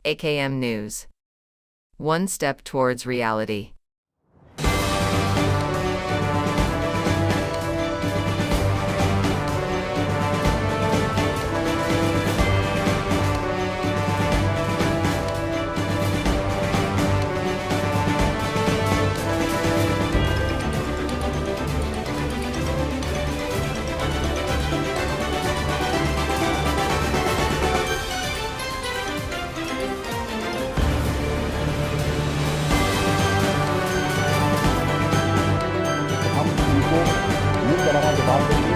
AKM News. One step towards reality. जवाब देंगे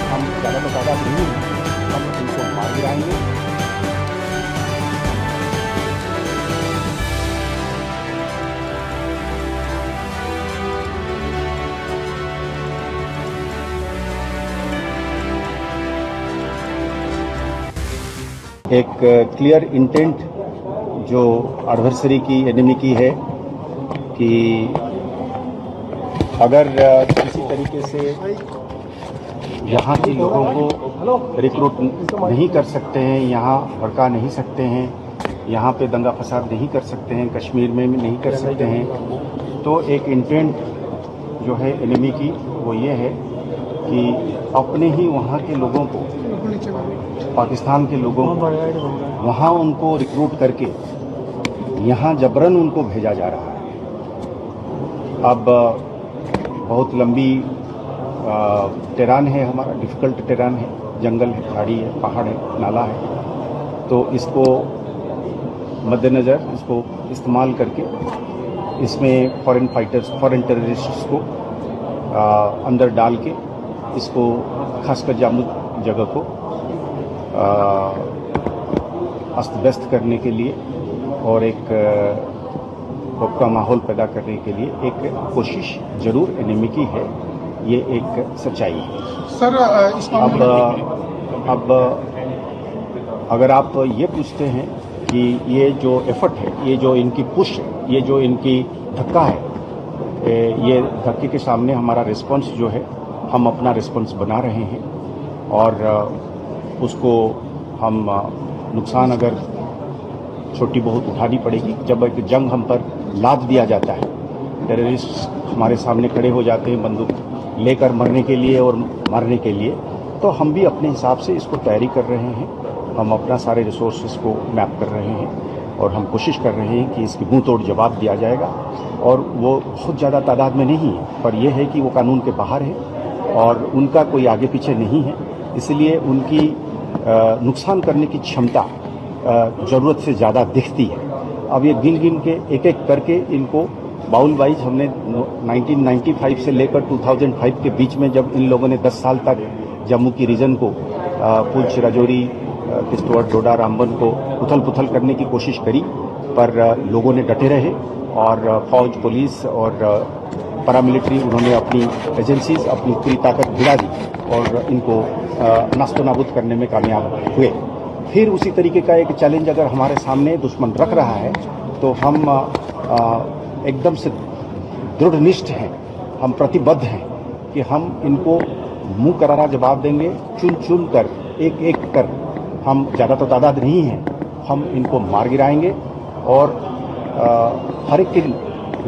हम ज़्यादा तो ज़्यादा नहीं हैं, हम इनको मार गिराएंगे। एक क्लियर इंटेंट जो एडवर्सरी की, एनिमी की है कि अगर किसी तरीके से यहाँ के लोगों को रिक्रूट नहीं कर सकते हैं, यहाँ भड़का नहीं सकते हैं, यहाँ पे दंगा फसाद नहीं कर सकते हैं, कश्मीर में भी नहीं कर सकते हैं, तो एक इंटेंट जो है एनिमी की वो ये है कि अपने ही वहाँ के लोगों को, पाकिस्तान के लोगों को वहाँ उनको रिक्रूट करके यहाँ जबरन उनको भेजा जा रहा है। अब बहुत लंबी टेरान है, हमारा डिफ़िकल्ट टेरान है, जंगल है, पहाड़ी है, पहाड़ है, नाला है, तो इसको मद्देनज़र इसको इस्तेमाल करके इसमें फॉरेन फाइटर्स, फॉरेन टेररिस्ट्स को अंदर डाल के इसको खासकर जम्मू जगह को अस्त व्यस्त करने के लिए और एक का माहौल पैदा करने के लिए एक कोशिश जरूर एनिमी की है, ये एक सच्चाई है। सर अब अगर आप ये पूछते हैं कि ये जो एफर्ट है, ये जो इनकी पुश है, ये जो इनकी धक्का है, ये धक्के के सामने हमारा रिस्पांस जो है, हम अपना रिस्पांस बना रहे हैं और उसको हम नुकसान अगर छोटी बहुत उठानी पड़ेगी। जब एक जंग हम पर लाद दिया जाता है, टेररिस्ट हमारे सामने खड़े हो जाते हैं बंदूक लेकर मरने के लिए और मारने के लिए, तो हम भी अपने हिसाब से इसको तैयारी कर रहे हैं। हम अपना सारे रिसोर्सेज को मैप कर रहे हैं और हम कोशिश कर रहे हैं कि इसकी मुंह तोड़ जवाब दिया जाएगा। और वो बहुत ज़्यादा तादाद में नहीं है, पर यह है कि वो कानून के बाहर है और उनका कोई आगे पीछे नहीं है, इसलिए उनकी नुकसान करने की क्षमता ज़रूरत से ज़्यादा दिखती है। अब ये गिन गिन के एक एक करके इनको बाउल वाइज हमने 1995 से लेकर 2005 के बीच में, जब इन लोगों ने 10 साल तक जम्मू की रीजन को पुंछ, राजौरी, किश्तवाड़, डोडा, रामबन को उथल पुथल करने की कोशिश करी, पर लोगों ने डटे रहे और फौज, पुलिस और पैरामिलिट्री, उन्होंने अपनी एजेंसीज अपनी पूरी ताकत भिड़ा दी और इनको नास्तो नाबूद करने में कामयाब हुए। फिर उसी तरीके का एक चैलेंज अगर हमारे सामने दुश्मन रख रहा है तो हम एकदम से दृढ़निष्ठ हैं, हम प्रतिबद्ध हैं कि हम इनको मुंह करारा जवाब देंगे, चुन चुन कर, एक एक कर। हम ज़्यादा तो तादाद नहीं हैं, हम इनको मार गिराएंगे और हर एक की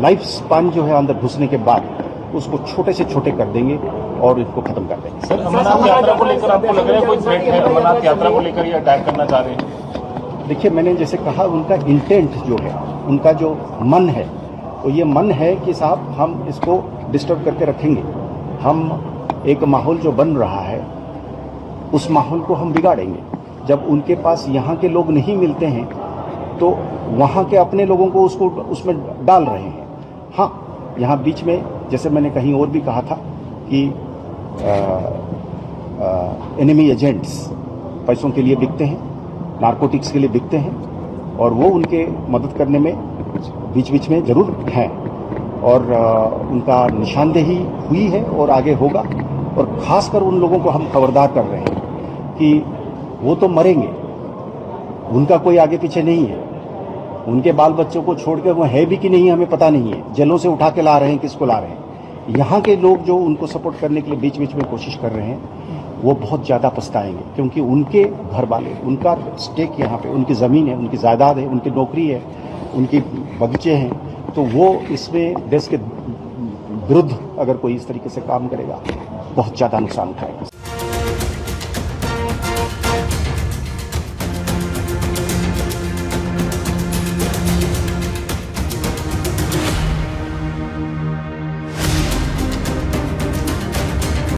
लाइफ स्पान जो है अंदर घुसने के बाद उसको छोटे से छोटे कर देंगे और इसको खत्म कर देंगे। सर, अमरनाथ यात्रा को लेकर आपको लग रहा है कोई थ्रेट है? अमरनाथ यात्रा को लेकर ये अटैक करना चाह रहे हैं? देखिए, मैंने जैसे कहा, उनका इंटेंट जो है, उनका जो मन है, तो ये मन है कि साहब हम इसको डिस्टर्ब करके रखेंगे। हम एक माहौल जो बन रहा है उस माहौल को हम बिगाड़ेंगे। जब उनके पास यहाँ के लोग नहीं मिलते हैं तो वहाँ के अपने लोगों को उसमें डाल रहे हैं। हाँ, यहाँ बीच में जैसे मैंने कहीं और भी कहा था कि एनिमी एजेंट्स पैसों के लिए बिकते हैं, नारकोटिक्स के लिए बिकते हैं और वो उनके मदद करने में बीच बीच में ज़रूर हैं और उनका निशानदेही हुई है और आगे होगा। और ख़ासकर उन लोगों को हम खबरदार कर रहे हैं कि वो तो मरेंगे, उनका कोई आगे पीछे नहीं है, उनके बाल बच्चों को छोड़ के वो है भी कि नहीं हमें पता नहीं है, जेलों से उठा के ला रहे हैं, किसको ला रहे हैं। यहाँ के लोग जो उनको सपोर्ट करने के लिए बीच बीच में कोशिश कर रहे हैं, वो बहुत ज़्यादा पछताएंगे, क्योंकि उनके घर वाले, उनका स्टेक यहाँ पे, उनकी ज़मीन है, उनकी जायदाद है, उनकी नौकरी है, उनकी बगीचे हैं, तो वो इसमें देश के विरुद्ध अगर कोई इस तरीके से काम करेगा बहुत ज़्यादा नुकसान उठाएगा।